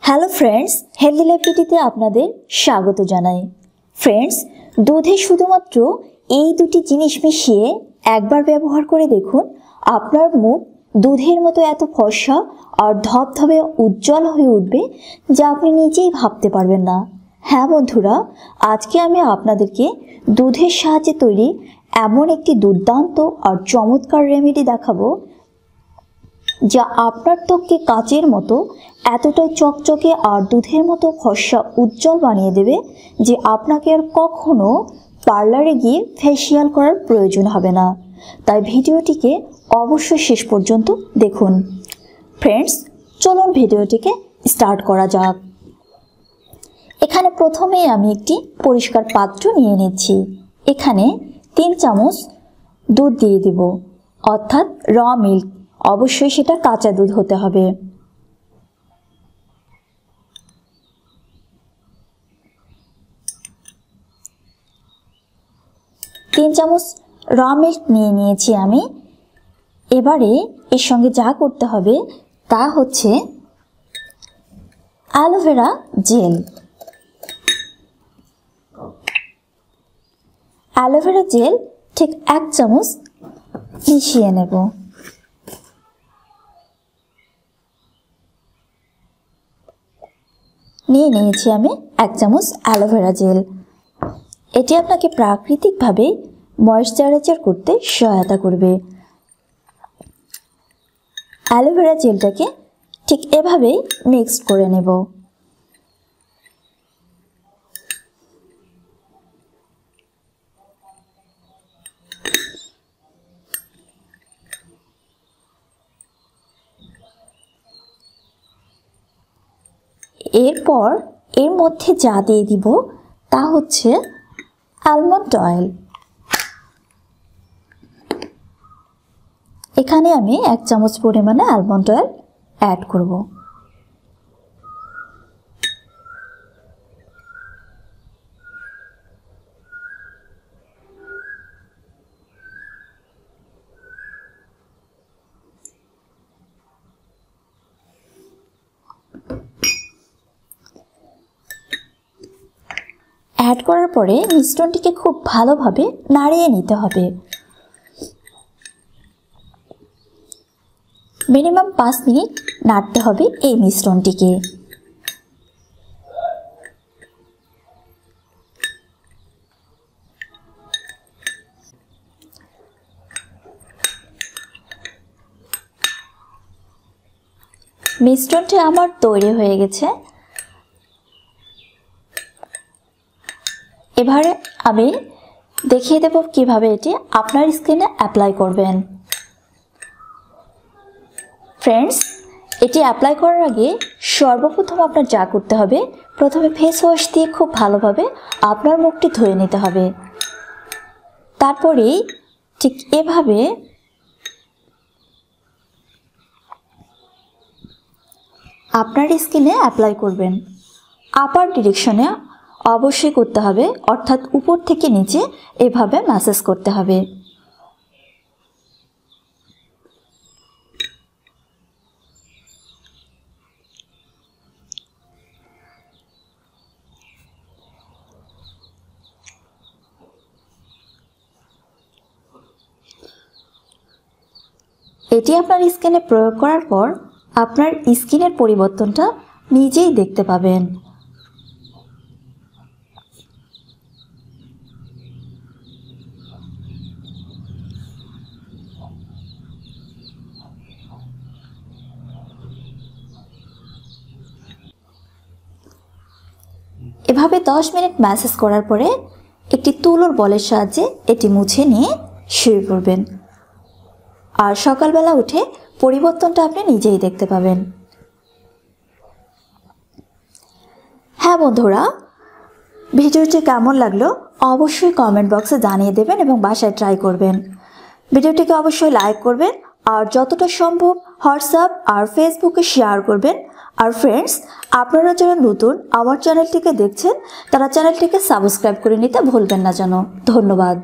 Hello friends, healthy life বিউটিতে আপনাদের স্বাগত জানাই। ফ্রেন্ডস, দুধে শুধুমাত্র এই দুটি জিনিস মিশিয়ে একবার ব্যবহার করে দেখুন, আপনার মুখ দুধের মতো এত ফর্সা আর ধবধবে উজ্জ্বল হয়ে উঠবে যা আপনি নিজেই ভাবতে পারবেন না। হ্যাঁ বন্ধুরা, আজকে আমি আপনাদেরকে দুধের সাহায্যে তৈরি এমন একটি দুর্দান্ত আর চমৎকার রেমেডি দেখাবো যা আপনার ত্বককে কাচের মতো এতটাই চকচকে আর দুধের মতো ফর্সা উজ্জ্বল বানিয়ে দেবে যে আপনাকে আর কখনো পার্লারে গিয়ে ফেসিয়াল করার প্রয়োজন হবে না। তাই ভিডিওটিকে অবশ্যই শেষ পর্যন্ত দেখুন। ফ্রেন্ডস, চলুন ভিডিওটিকে স্টার্ট করা যাক। এখানে প্রথমেই আমি একটি পরিষ্কার পাত্র নিয়ে নিচ্ছি। এখানে 3 চামচ দুধ দিয়ে দিব, অর্থাৎ র মিল্ক। অবশ্যই সেটা কাঁচা দুধ হতে হবে। তিন চামচ র মিল্ক নিয়ে নিয়েছি আমি। এবারে এর সঙ্গে যা করতে হবে তা হচ্ছে অ্যালোভেরা জেল। অ্যালোভেরা জেল ঠিক 1 চামচ মিশিয়ে নেব। নিয়ে নিয়েছি আমি 1 চামচ অ্যালোভেরা জেল। এটি আপনাকে প্রাকৃতিকভাবে ময়েশ্চারাইজার করতে সহায়তা করবে। অ্যালোভেরা জেলটাকে ঠিক এভাবেই মিক্সড করে নেব। এরপর এর মধ্যে যা দিয়ে দিব তা হচ্ছে আলমন্ড অয়েল। এখানে আমি 1 চামচ পরিমাণে আলমন্ড অয়েল অ্যাড করব। অ্যাড করার পরে মিশ্রণটিকে খুব ভালোভাবে নাড়িয়ে নিতে হবে। মিনিমাম 5 মিনিট নাড়তে হবে এই মিশ্রণটিকে। মিশ্রণটি আমার তৈরি হয়ে গেছে। এবারে আমি দেখিয়ে দেব কিভাবে এটি আপনার স্কিনে অ্যাপ্লাই করবেন। ফ্রেন্ডস, এটি অ্যাপ্লাই করার আগে সর্বপ্রথম আপনার যা করতে হবে, প্রথমে ফেস ওয়াশ দিয়ে খুব ভালোভাবে আপনার মুখটি ধুয়ে নিতে হবে। তারপরেই ঠিক এভাবে আপনার স্কিনে অ্যাপ্লাই করবেন। আপার ডিরেকশনে অবশ্যই করতে হবে, অর্থাৎ উপর থেকে নিচে এভাবে ম্যাসাজ করতে হবে। এটি আপনার স্কিনে প্রয়োগ করার পর আপনার স্কিনের পরিবর্তনটা নিজেই দেখতে পাবেন। এভাবে 10 মিনিট ম্যাসাজ করার পরে একটি তুলোর বলের সাহায্যে এটি মুছে নিয়ে শুয়ে পড়বেন। আর সকালবেলা উঠে পরিবর্তনটা আপনি নিজেই দেখতে পাবেন। হ্যাঁ বন্ধুরা, ভিডিওটি কেমন লাগলো অবশ্যই কমেন্ট বক্সে জানিয়ে দেবেন এবং বাসায় ট্রাই করবেন। ভিডিওটিকে অবশ্যই লাইক করবেন আর যতটা সম্ভব হোয়াটসঅ্যাপ আর ফেসবুকে শেয়ার করবেন। আর ফ্রেন্ডস, আপনারা যারা নতুন আমার চ্যানেলটিকে দেখছেন তারা চ্যানেলটিকে সাবস্ক্রাইব করে নিতে ভুলবেন না যেন। ধন্যবাদ।